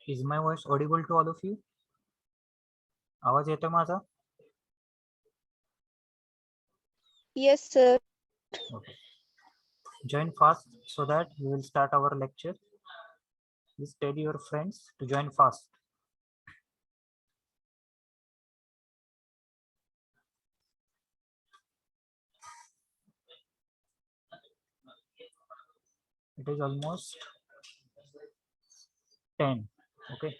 Is my voice audible to all of you? आवाज येतोय माझा? Yes, sir. Okay. Join fast so that we will start our lecture. Please tell your friends to join fast. It is almost 10. Okay.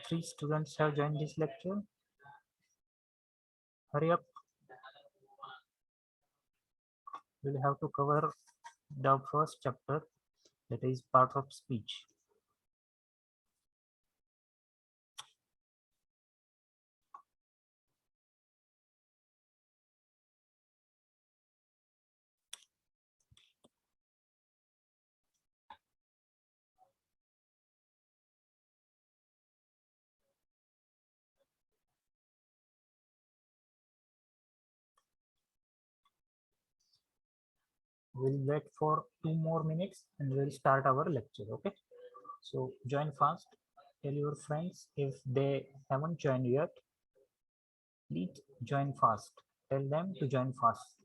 Three students have joined this lecture. Hurry up. We'll have to cover the first chapter, that is part of speech. We'll wait for 2 more minutes and we'll start our lecture. Okay, so join fast. Tell your friends if they haven't joined yet, please join fast. Tell them to join fast.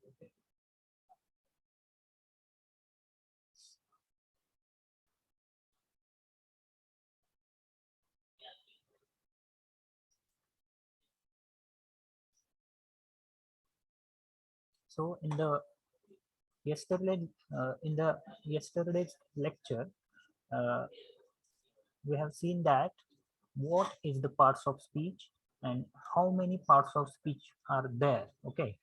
So in the yesterday's lecture, we have seen that what is the parts of speech and how many parts of speech are there. Okay,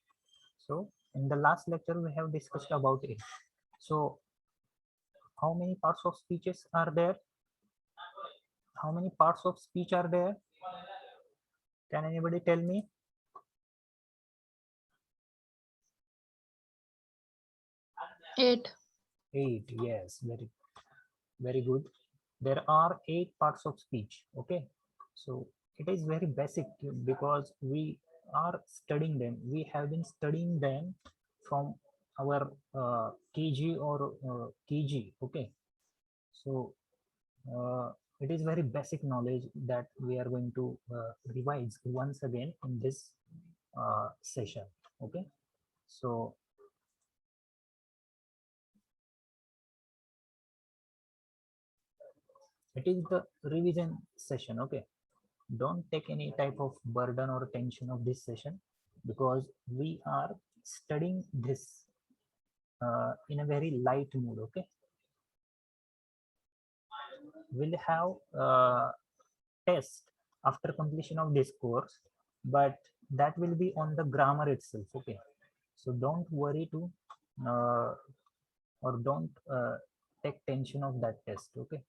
so in the last lecture we have discussed about it. So how many parts of speeches are there? How many parts of speech are there? Can anybody tell me? 8. 8. Yes, very good. There are 8 parts of speech. Okay, so it is very basic because we are studying them. We have been studying them from our KG or KG. Okay, so it is very basic knowledge that we are going to revise once again in this session. Okay, so it is the revision session. Okay, don't take any type of burden or tension of this session because we are studying this in a very light mood. Okay, we'll have test after completion of this course, but that will be on the grammar itself. Okay, so don't worry to or don't take tension of that test. Okay,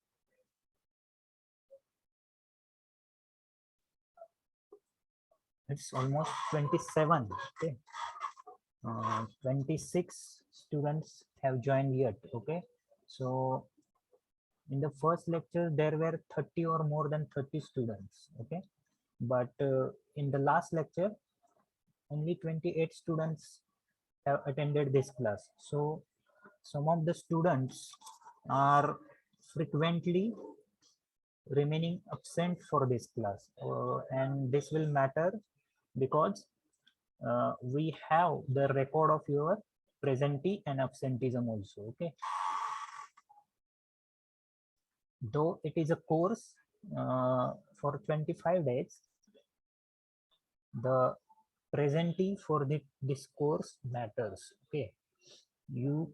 it's almost 27. Okay, 26 students have joined yet. Okay, so in the first lecture there were 30 or more than 30 students. Okay, but in the last lecture only 28 students have attended this class. So some of the students are frequently remaining absent for this class, and this will matter because we have the record of your presentee and absenteeism also. Okay, though it is a course for 25 days, the presentee for this course matters. Okay, you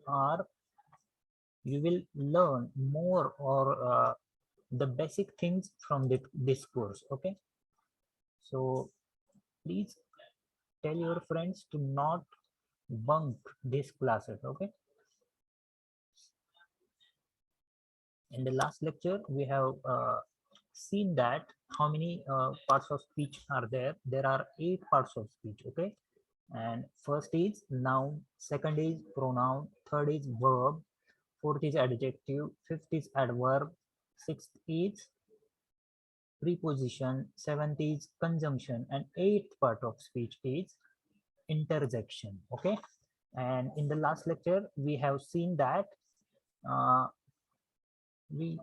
will learn more or the basic things from this course. Okay, so please tell your friends to not bunk these classes. Okay, in the last lecture we have seen that how many parts of speech are there. There are 8 parts of speech. Okay, and first is noun, second is pronoun, third is verb, fourth is adjective, fifth is adverb, sixth is preposition, seventh is conjunction, and eighth part of speech is interjection. Okay, and in the last lecture we have seen that uh, we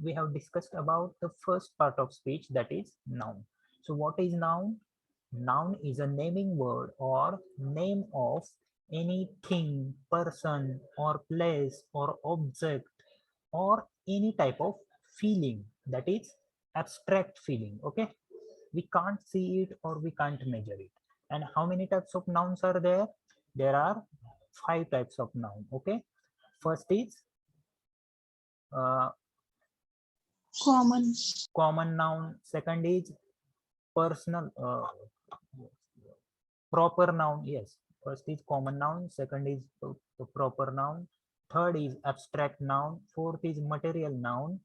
we have discussed about the first part of speech, that is noun. So what is noun? Noun is a naming word or name of anything, person or place or object or any type of feeling, that is abstract feeling. Okay, we can't see it or we can't measure it. And how many types of nouns are there? There are five types of noun. Okay, first is uh, Common. common noun. Second is personal proper noun. Yes, first is common noun, second is the proper noun, third is abstract noun, fourth is material noun,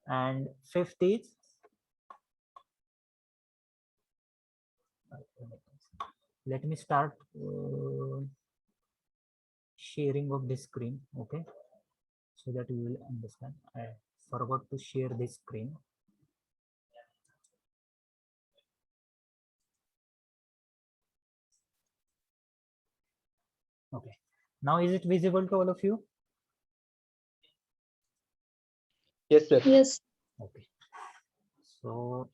and fifth is let me start sharing of this screen. Okay, so that you will understand. I forgot to share this screen. Okay, now is it visible to all of you? Yes, sir. Yes. Okay, so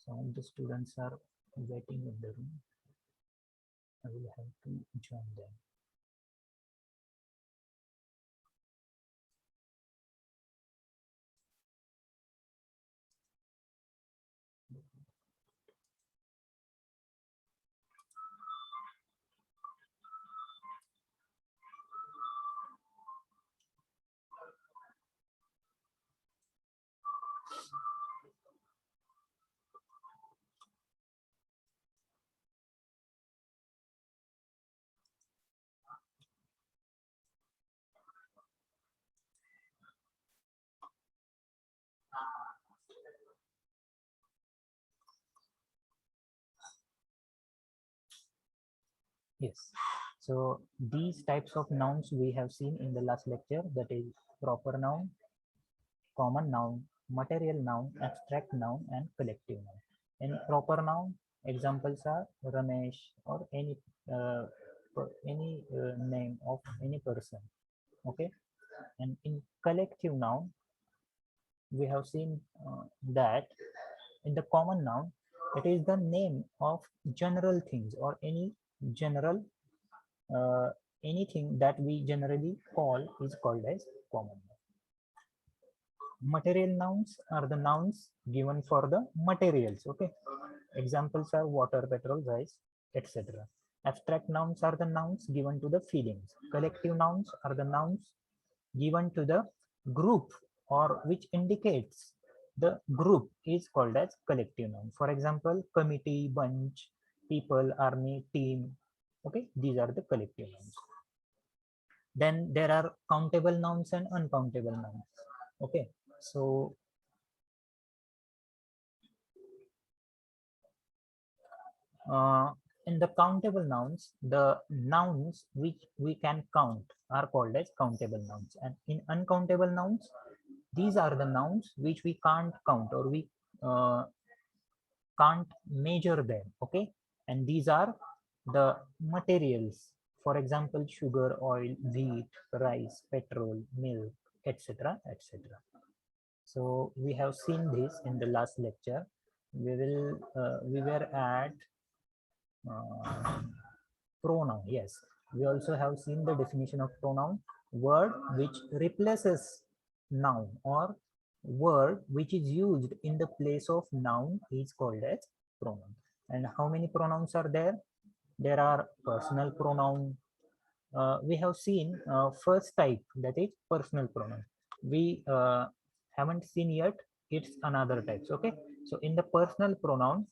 some of the students are waiting in the room. I will have to join them. Yes. So these types of nouns we have seen in the last lecture, that is proper noun, common noun, material noun, abstract noun, and collective noun. In proper noun, examples are Ramesh or any name of any person. Okay. And in collective noun, we have seen that in the common noun, it is the name of general things or any general uh, anything that we generally call is called as common noun. Material nouns are the nouns given for the materials. Okay, examples are water, petrol, rice, etc. Abstract nouns are the nouns given to the feelings. Collective nouns are the nouns given to the group or which indicates the group is called as collective noun. For example, committee, bunch, people, army, team. Okay, these are the collective nouns. Then there are countable nouns and uncountable nouns. Okay, so in the countable nouns, the nouns which we can count are called as countable nouns, and in uncountable nouns, these are the nouns which we can't count or we uh, can't measure them. Okay, and these are the materials. For example, sugar, oil, wheat, rice, petrol, milk, etc., etc. So we have seen this in the last lecture. We were at pronoun. Yes, we also have seen the definition of pronoun: word which replaces noun or word which is used in the place of noun is called as pronoun. And how many pronouns are there? There are personal pronoun. We have seen first type, that is personal pronoun. We haven't seen yet its another types. Okay, so in the personal pronoun,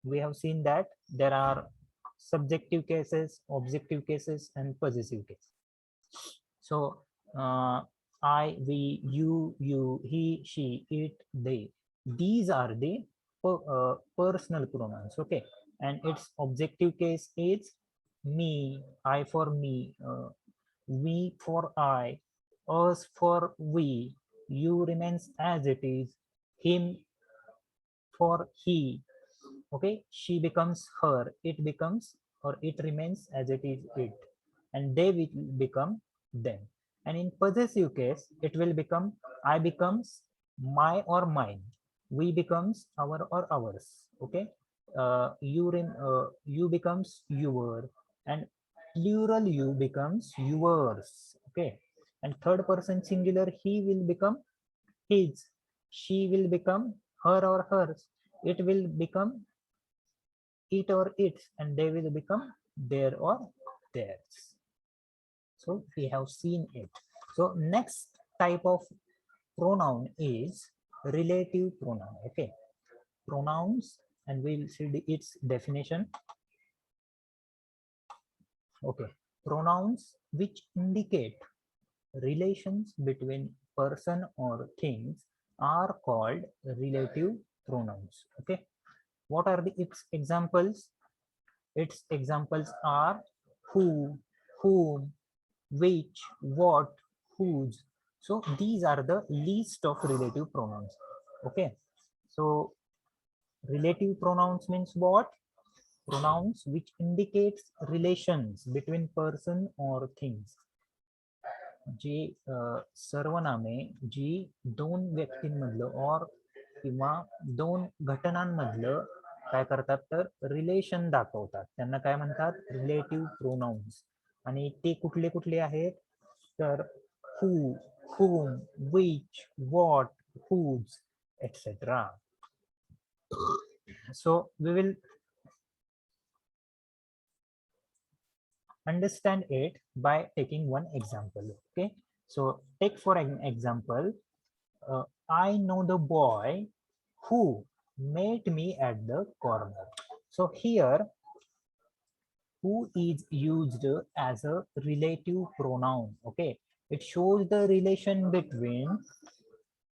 we have seen that there are subjective cases, objective cases, and possessive cases. So I, we, you, he, she, it, they, these are the personal pronouns. Okay, and its objective case is me, I for me, we for I, us for we, you remains as it is, him for he. Okay, she becomes her, it becomes or it remains as it is it, and they will become them. And in possessive case, it will become I becomes my or mine, we becomes our or ours. Okay, you becomes your, and plural you becomes yours. Okay, and third person singular he will become his, she will become her or hers, it will become it or its, and they will become their or theirs. So we have seen it. So next type of pronoun is relative pronoun. Okay, pronouns, and we'll see its definition. Okay, pronouns which indicate relations between person or things are called relative pronouns. Okay, what are its examples? Its examples are who, whom, which, what, whose. So these are the list of relative pronouns. Okay, so relative pronouns means what? Pronouns which indicates relations between person or things. जी सर्वनामे जी दोन व्यक्तींमधलं और किंवा दोन घटनांमधलं काय करतात तर relation दाखवतात, त्यांना काय म्हणतात? Relative pronounce. आणि ते कुठले कुठले आहेत तर who, whom, which, what, whose, etc. So we will understand it by taking one example. Okay, so take for an example, I know the boy who met me at the corner. So here who is used as a relative pronoun. Okay, it shows the relation between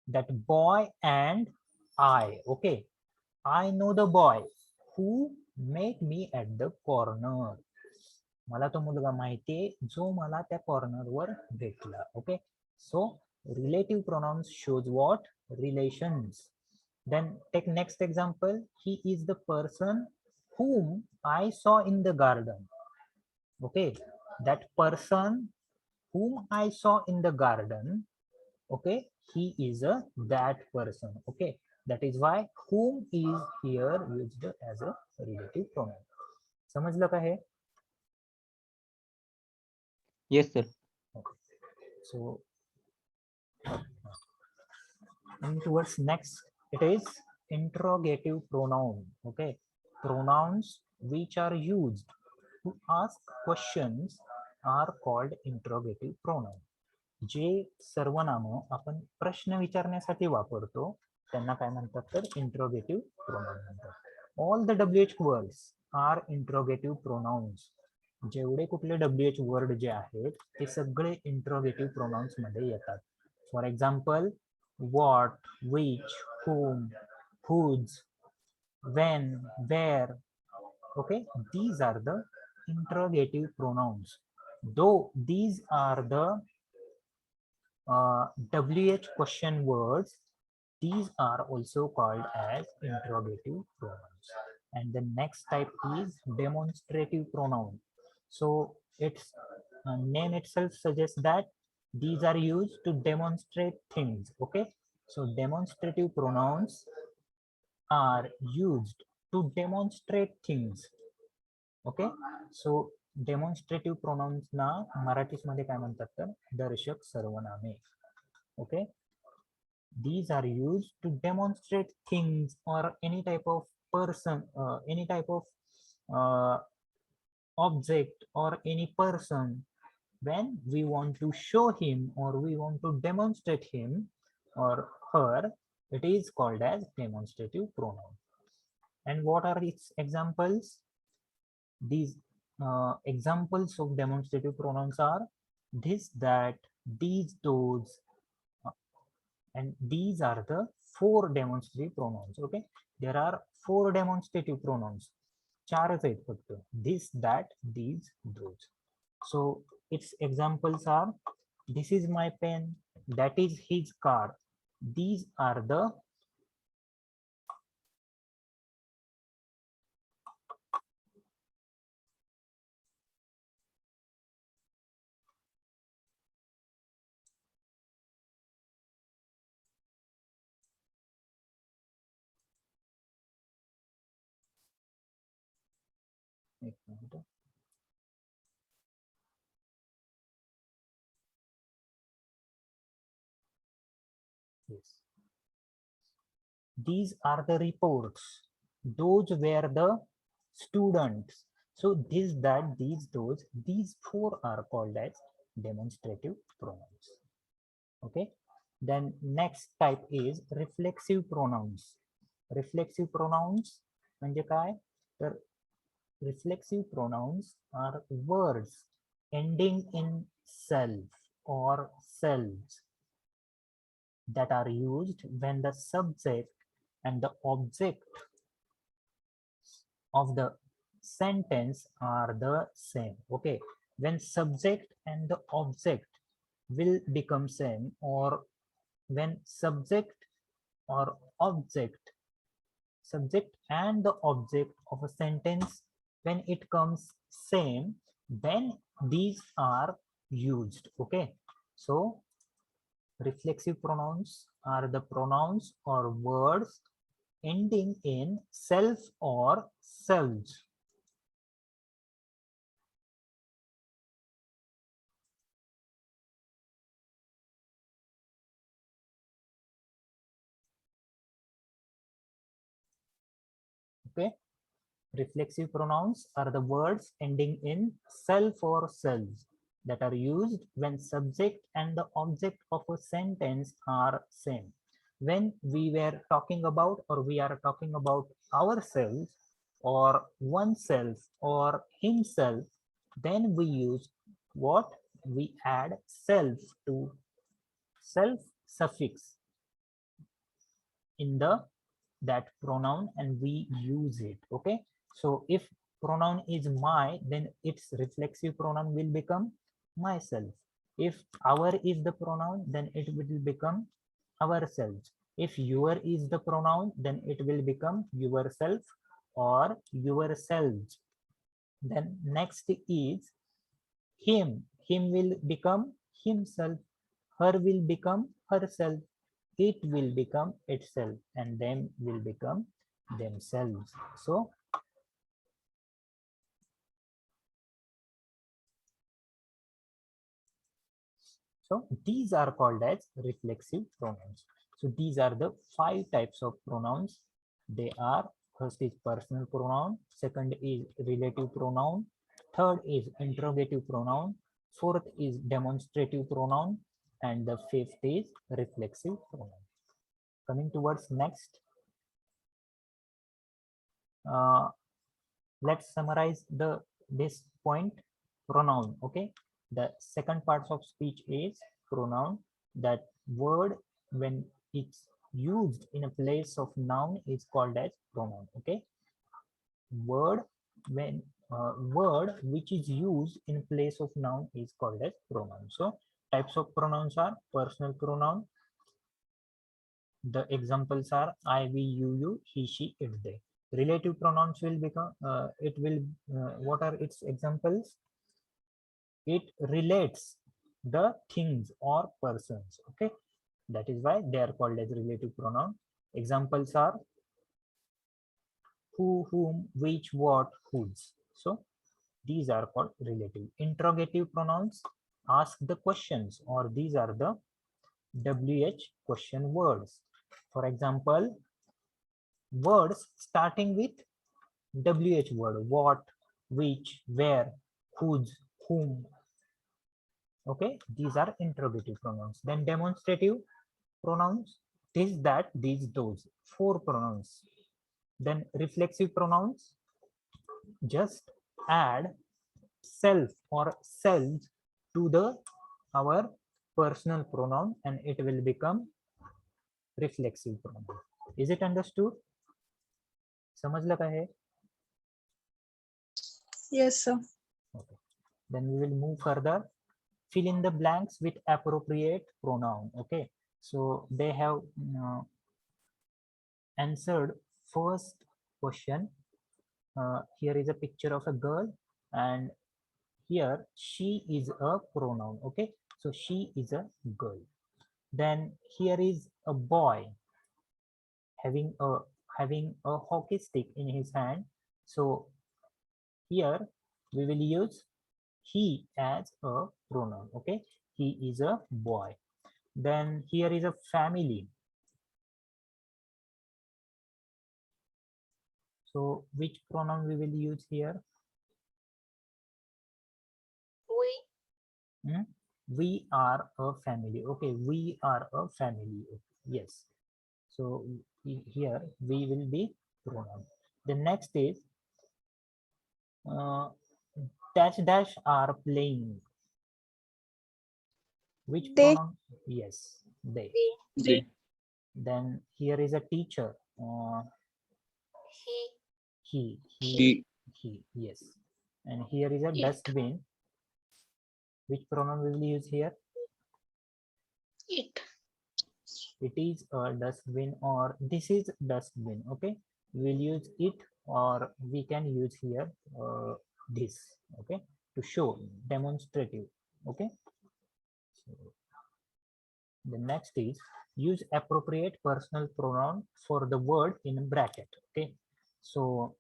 that boy and I. Okay, I know the boy who met me at the corner. मला तो मुलगा माहितीये जो मला त्या corner वर भेटला. Okay, so relative pronouns shows what? Relations. Then take next example, he is the person whom I saw in the garden. Okay, that person whom I saw in the garden, okay, he is a that person. Okay, that is why whom is here used as a relative pronoun. समजलं का हे? Yes, sir. Okay. So and towards next, it is interrogative pronoun. Okay, pronouns which are used to ask questions are called interrogative pronoun. जे सर्वनाम आपण प्रश्न विचारण्यासाठी वापरतो त्यांना काय म्हणतात तर इंट्रोगेटिव्ह प्रोनाउन म्हणतात. All the WH words are interrogative pronouns. जेवढे कुठले WH वर्ड जे आहेत ते सगळे इंट्रोगेटिव्ह प्रोनाउन्स मध्ये येतात. For example what, which, whom, whose, when, where. Okay, these are the interrogative pronouns. Though these are the WH question words, these are also called as interrogative pronouns. And the next type is demonstrative pronoun. So its name itself suggests that these are used to demonstrate things. Okay, so demonstrative pronouns are used to demonstrate things. Okay, so demonstrative pronounce ना मराठीमध्ये काय म्हणतात तर दर्शक सर्वनामे. Okay, these are used to demonstrate things or any type of person, any type of object or any person. When we want to show him or we want to demonstrate him or her, it is called as demonstrative pronoun. And what are its examples? These examples of demonstrative pronouns are this, that, these, those, and these are the four demonstrative pronouns. Okay, there are four demonstrative pronouns. चारच आहेत फक्त, this, that, these, those. So its examples are this is my pen, that is his car. These are the एक minute. Yes. These are the reports. Those were the students. So this, that, these, those, these four are called as demonstrative pronouns. Okay. Then next type is reflexive pronouns. Reflexive pronouns म्हणजे काय? तर reflexive pronouns are words ending in self or selves that are used when the subject and the object of the sentence are the same. Okay, when subject and the object will become same, or when subject or subject and the object of a sentence, when it comes same, then these are used. Okay, so reflexive pronouns are the pronouns or words ending in self or selves. Okay, reflexive pronouns are the words ending in self or selves that are used when subject and the object of a sentence are same. When we were talking about, or we are talking about ourselves or oneself or himself, then we use what? We add self to self suffix in the that pronoun and we use it. Okay, so if pronoun is my, then its reflexive pronoun will become myself. If our is the pronoun, then it will become ourselves. If your is the pronoun, then it will become yourself or yourselves. Then next is him. Him will become himself. Her will become herself. It will become itself, and them will become themselves. So these are called as reflexive pronouns. So these are the 5 types of pronouns. They are: first is personal pronoun, second is relative pronoun, third is interrogative pronoun, fourth is demonstrative pronoun, and the fifth is reflexive pronoun. Coming towards next, let's summarize this point. Pronoun. Okay, the second part of speech is pronoun. That word, when it's used in a place of noun, is called as pronoun. Okay, word which is used in place of noun is called as pronoun. So types of pronouns are personal pronoun. The examples are I, we, you, he, she, it, they. Relative pronouns will become what are its examples? It relates the things or persons. Okay, that is why they are called as relative pronoun. Examples are who, whom, which, what, whose. So these are called relative. Interrogative pronouns ask the questions, or these are the WH question words. For example, words starting with WH word: what, which, where, whose, whom. Okay, these are interrogative pronouns. Then demonstrative pronouns: this, that, these, those, 4 pronouns. Then reflexive pronouns: just add self or selves to the our personal pronoun and it will become reflexive pronoun. Is it understood? समझ लगा है? Yes, sir. Okay. Then we will move further. fill in the blanks with appropriate pronoun. Okay, so they have answered first question. Here is a picture of a girl, and here she is a pronoun. Okay, so she is a girl. Then here is a boy having a hockey stick in his hand. So here we will use he as a pronoun. Okay, he is a boy. Then here is a family. So which pronoun we will use here? Hmm? We are a family. Okay, we are a family. Yes. So here we will be pronoun. The next is dash dash are playing. Which They. pronoun? Yes, they. They. Then here is a teacher. He. He. Yes. And here is a dustbin. Which pronoun we will use here? It. It is a dustbin, or this is dustbin. Okay, we will use it, or we can use here this. Okay, to show, demonstrative. Okay, so the next is use appropriate personal pronoun for the word in bracket. Okay, so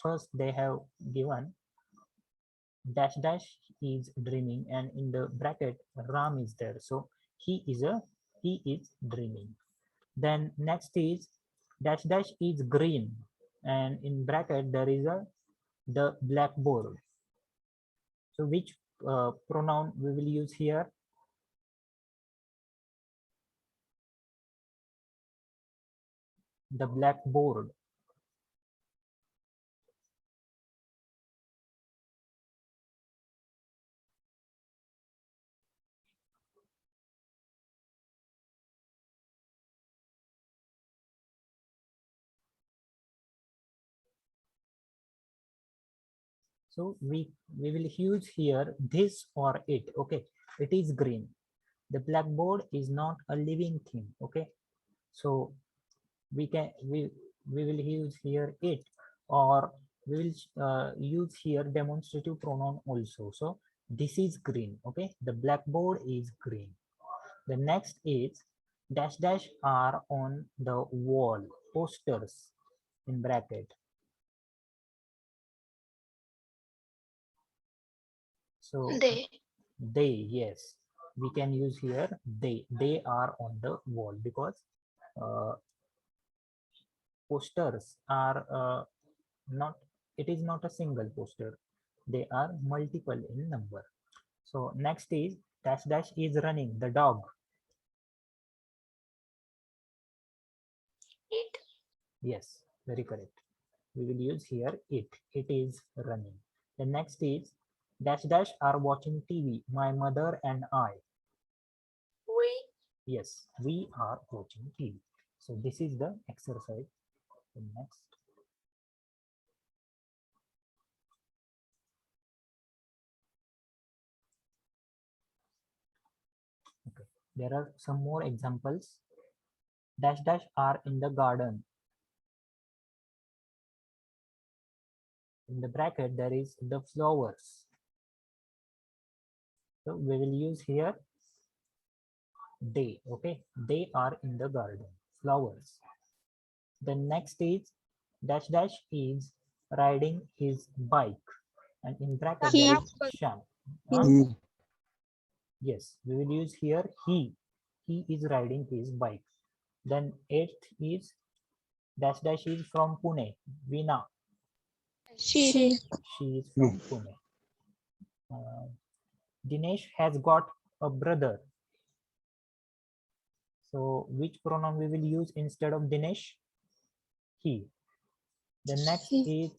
first they have given dash dash is dreaming, and in the bracket Ram is there, so he is dreaming. Then next is dash dash is green, and in bracket there is a the blackboard. So which pronoun we will use here? The blackboard. So we will use here this or it. Okay, it is green. The blackboard is not a living thing. Okay, so we will use here it, or we will use here demonstrative pronoun also. So this is green. Okay, the blackboard is green. The next is dash dash are on the wall, posters in bracket. So they, yes, we can use here they are on the wall, because uh, posters are not, it is not a single poster, they are multiple in number. So next is dash dash is running, the dog. It. Yes, very correct. We will use here it is running. The next is dash dash are watching TV, my mother and I. We. Yes, we are watching TV. So this is the exercise. The next. Okay, there are some more examples. Dash dash are in the garden. In the bracket there is the flowers. So we will use here they. Okay, they are in the garden, flowers. The next is dash dash is riding his bike, and in bracket He. there is Sham. Who. Yes, we will use here he is riding his bike. Then eighth is dash dash is from Pune, Veena. She. She is from Pune. Dinesh has got a brother. So which pronoun we will use instead of Dinesh? He. The next is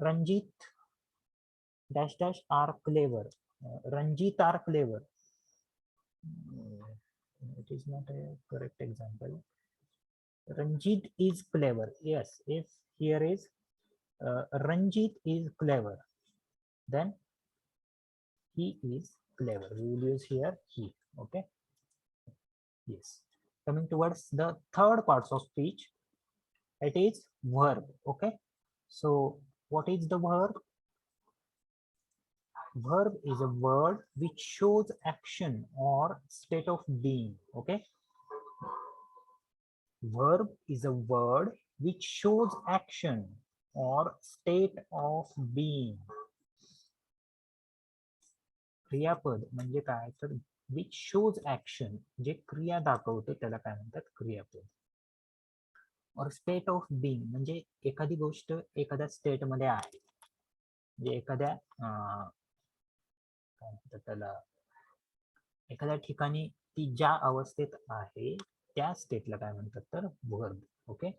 Ranjit dash dash are clever. Ranjit are clever. It is not a correct example. Ranjit is clever. Yes, if here is Ranjit is clever, then He is clever. We will use here he. Okay. Yes. Coming towards the third parts of speech, it is verb. Okay. So what is the verb? Verb is a word which shows action or state of being. Okay. Verb is a word which shows action or state of being. क्रियापद म्हणजे काय तर which shows action, जे क्रिया दाखवते त्याला काय म्हणतात क्रियापद. और स्टेट ऑफ बीइंग म्हणजे एखादी गोष्ट एखाद्या स्टेट मध्ये आहे, म्हणजे एखाद्या काय म्हणतात त्याला, एखाद्या ठिकाणी ती ज्या अवस्थेत आहे त्या स्टेटला काय म्हणतात तर verb. Okay.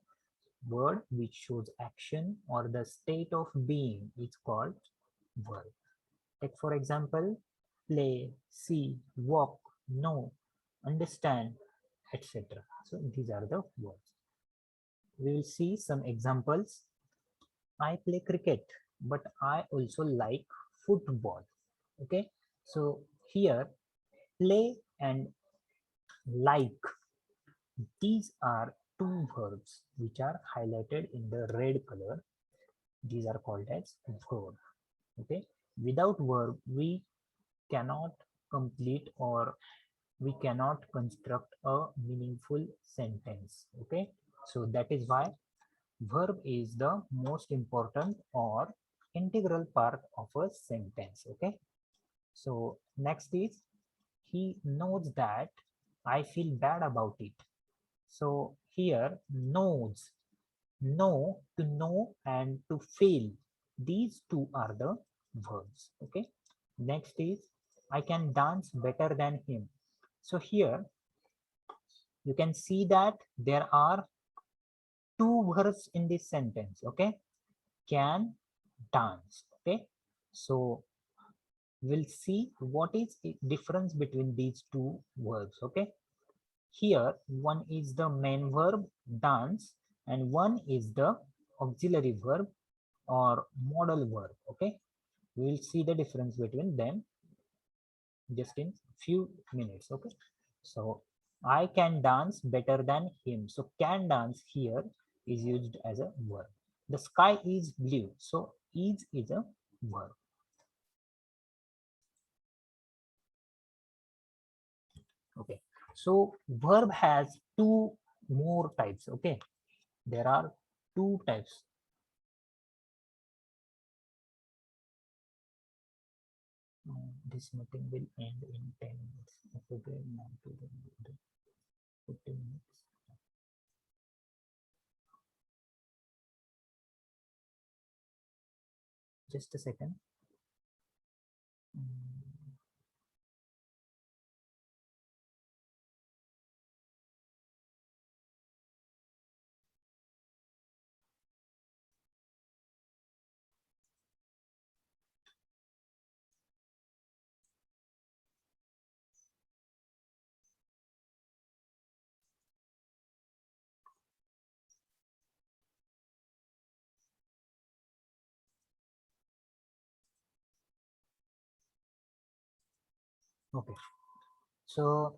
Word which shows action or the state of being is called verb. Take for example, play, see, walk, know, understand, etc. So these are the words. We will see some examples. I play cricket, but I also like football. Okay. So here, play and like, these are two verbs which are highlighted in the red color. These are called as verb. Okay. Without verb, we cannot complete or we cannot construct a meaningful sentence. Okay. So that is why verb is the most important or integral part of a sentence. Okay. So next is, he knows that I feel bad about it. So here, knows, know, to know and to feel, these two are the verbs. Okay. Next is, I can dance better than him. So here you can see that there are two verbs in this sentence. Okay. Can, dance. Okay. So we'll see what is the difference between these two verbs. Okay. Here one is the main verb dance and one is the auxiliary verb or modal verb. Okay. We will see the difference between them just in few minutes. Okay. So I can dance better than him. So can dance here is used as a verb. The sky is blue. So is a verb. Okay. So verb has two more types. Okay. There are two types. This meeting will end in 10 minutes. Okay, now to the 15 minutes. Just a second. Okay. So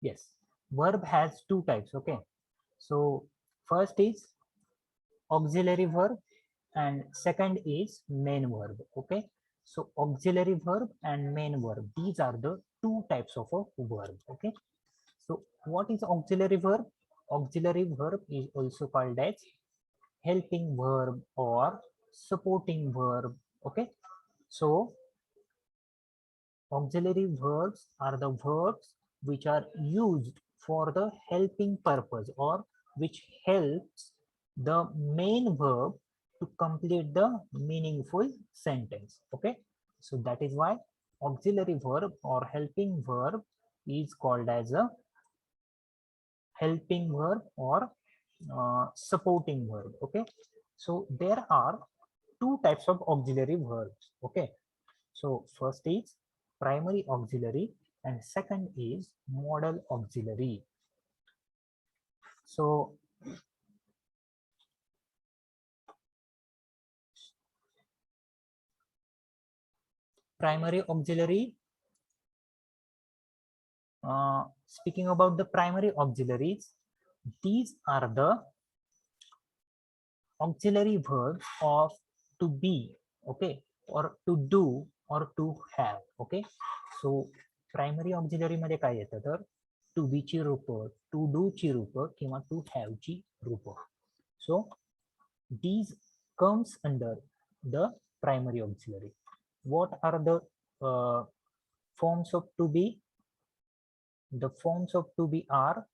yes, verb has two types. Okay. So first is auxiliary verb and second is main verb. Okay. So auxiliary verb and main verb, these are the two types of a verb. Okay. So what is auxiliary verb? Auxiliary verb is also called as helping verb or supporting verb. Okay. So auxiliary verbs are the verbs which are used for the helping purpose or which helps the main verb to complete the meaningful sentence. Okay. So that is why auxiliary verb or helping verb is called as a helping verb or supporting verb. Okay. So there are two types of auxiliary verbs. Okay. So first is primary auxiliary and second is modal auxiliary. So primary auxiliary, speaking about the primary auxiliaries, these are the auxiliary verbs of to be, okay, or to do or to have. Okay, so primary auxiliary मध्ये काय येतं तर to be ची रूप, to do ची रूप किंवा to have ची रूप. सो these comes under the primary auxiliary. What are the forms of to be? The forms of to be are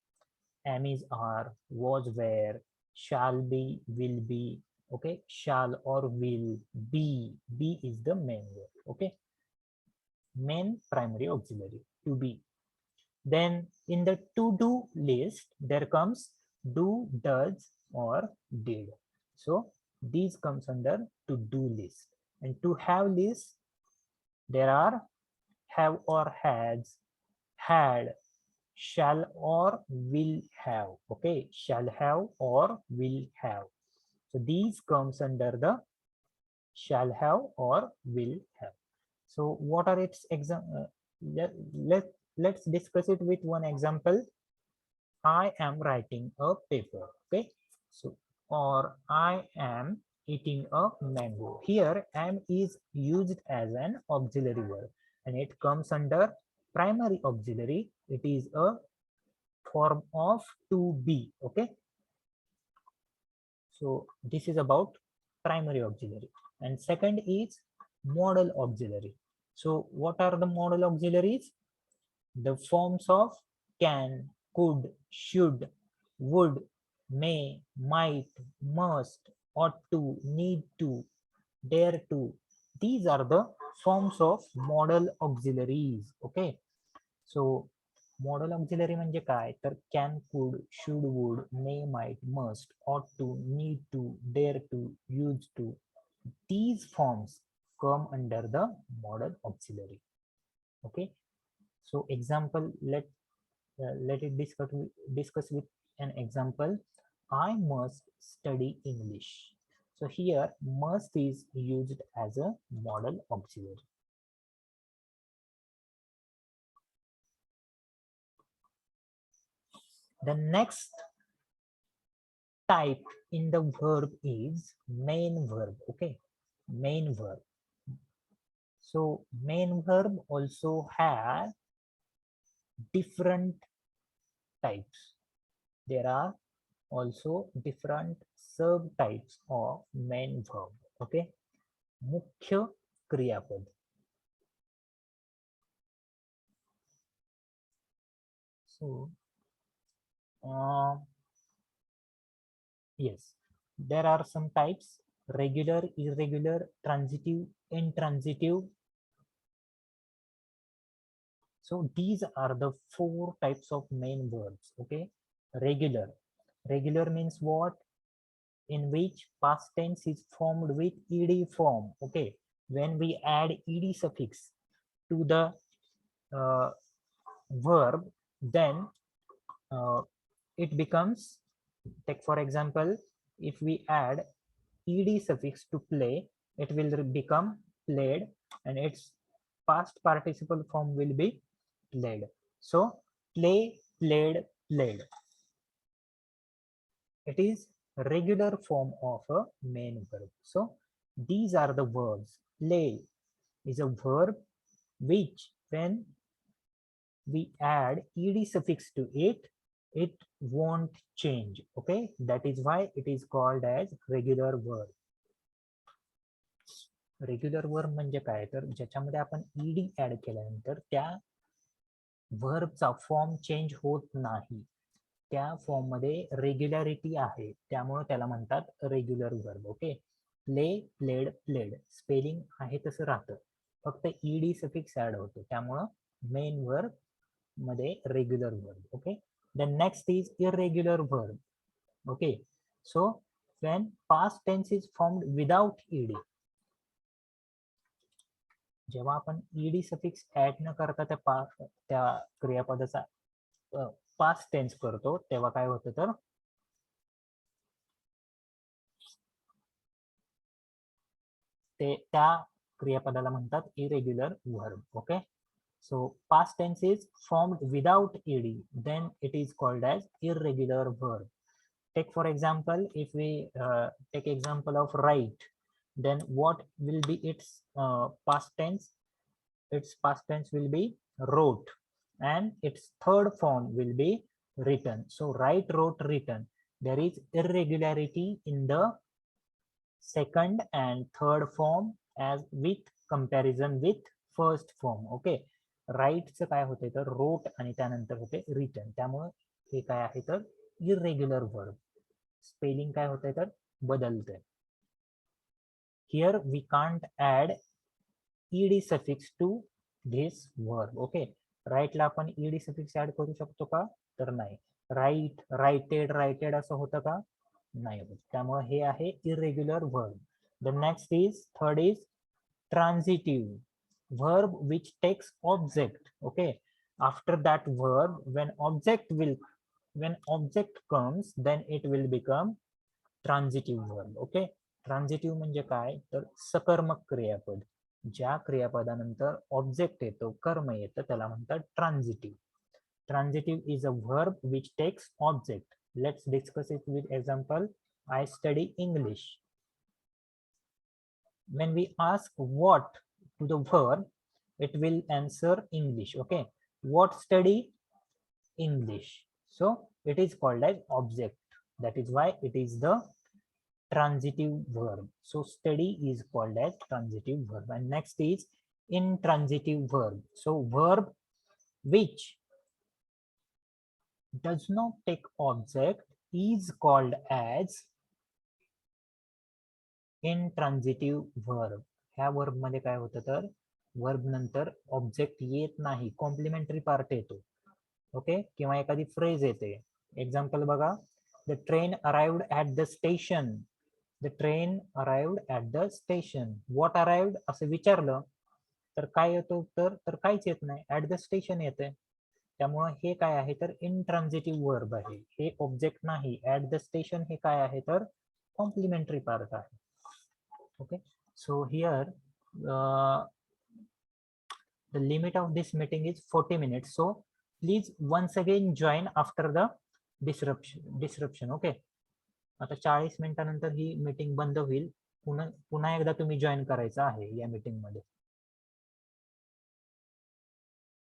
am is are, was were, shall be, will be. Okay, shall or will be, be is the main word. Okay, main primary auxiliary to be. Then in the to do list there comes do, does or did. So these comes under to do list. And to have list there are have or has, had, shall or will have. Okay, shall have or will have. So these comes under the shall have or will have. So what are its let's discuss it with one example. I am writing a paper. Okay, so or I am eating a mango. Here am is used as an auxiliary verb and it comes under primary auxiliary. It is a form of to be. Okay, so this is about primary auxiliary. And second is modal auxiliary. So what are the modal auxiliaries? The forms of can, could, should, would, may, might, must, ought to, need to, dare to. These are the forms of modal auxiliaries. Okay, so modal auxiliary म्हणजे काय तर can, could, should, would, may, might, must, ought to, need to, dare to, use to. These forms come under the modal auxiliary. Okay, so example, let it discuss with an example. I must study English. So here must is used as a modal auxiliary. The next type in the verb is main verb. Okay, main verb. So main verb also have different types. There are also different subtypes of main verb. Okay, मुख्य क्रियापद. So yes, there are some types: regular, irregular, transitive, intransitive. So these are the 4 types of main verbs. Okay, regular. Regular means what? In which past tense is formed with ed form. Okay, when we add ed suffix to the verb, then it becomes, take for example, if we add ed suffix to play, it will become played and its past participle form will be played. So play, played, played. It is regular form of a main verb. So these are the verbs. Play is a verb which when we add ed suffix to it, it won't change. Okay, that is why it is called as regular verb. Regular verb म्हणजे काय तर ज्याच्यामध्ये आपण ED add केल्यानंतर त्या वर्बचा form change होत नाही, त्या फॉर्म मध्ये रेग्युलॅरिटी आहे, त्यामुळे त्याला म्हणतात regular verb. Okay, play, played, played spelling आहे तसं राहतं, फक्त ईडी सफिक्स ऍड होतो, त्यामुळं मेन वर्ब मध्ये regular verb. Okay, the next is irregular verb. Okay, so when past tense is formed without ed, जेव्हा आपण ईडी सफिक्स ऍड न करता त्या क्रियापदाचा पास्ट टेन्स करतो, तेव्हा काय होतं तर त्या क्रियापदाला म्हणतात irregular verb. Okay, so past tense is formed without ed, then it is called as irregular verb. Take for example, if we take example of write, then what will be its past tense? Its past tense will be wrote, and its third form will be written. So write, wrote, written. There is irregularity in the second and third form as with comparison with first form. Okay, राईटचं काय होते तर road आणि त्यानंतर होते written, त्यामुळे हे काय आहे तर इरेग्युलर वर्ब. स्पेलिंग काय होते तर बदलते. Here we can't add ed suffix to this verb. Okay, राईटला आपण ed सफिक्स ऍड करू शकतो का तर नाही. राईट, रायटेड, रायटेड असं होतं का नाही होत, त्यामुळे हे आहे irregular verb. The next is third is transitive verb which takes object. Okay, after that verb, when object comes, then it will become transitive verb. Okay, transitive म्हणजे काय तर सकर्मक क्रियापद. ज्या क्रियापदानंतर ऑब्जेक्ट येतो, कर्म येतं, त्याला म्हणतात ट्रान्झिटिव्ह. Transitive is a verb which takes object. Let's discuss it with example. I study English. When we ask what to the verb, it will answer English. Okay, what study? English. So it is called as object. That is why it is the transitive verb. So study is called as transitive verb. And next is intransitive verb. So verb which does not take object is called as intransitive verb. ह्या verb मध्ये काय होतं तर verb नंतर object येत नाही, complementary part येतो. Okay, किंवा एखादी फ्रेज येते. एक्झाम्पल बघा, the train arrived at the station. The train arrived at the station. What arrived असं विचारलं तर काय येतो तर काहीच येत नाही, ऍट द स्टेशन येते. त्यामुळे हे काय आहे तर इंट्रान्झिटिव्ह वर्ब आहे. हे ऑब्जेक्ट नाही, ऍट द स्टेशन हे काय आहे तर कॉम्प्लिमेंटरी पार्ट आहे. Okay, so here the limit of this meeting is 40 minutes, so please once again join after the disruption. Okay, आता 40 मिनिटानंतर ही मीटिंग बंद होईल. पुन्हा एकदा तुम्ही जॉईन करायचं आहे या मीटिंग मध्ये.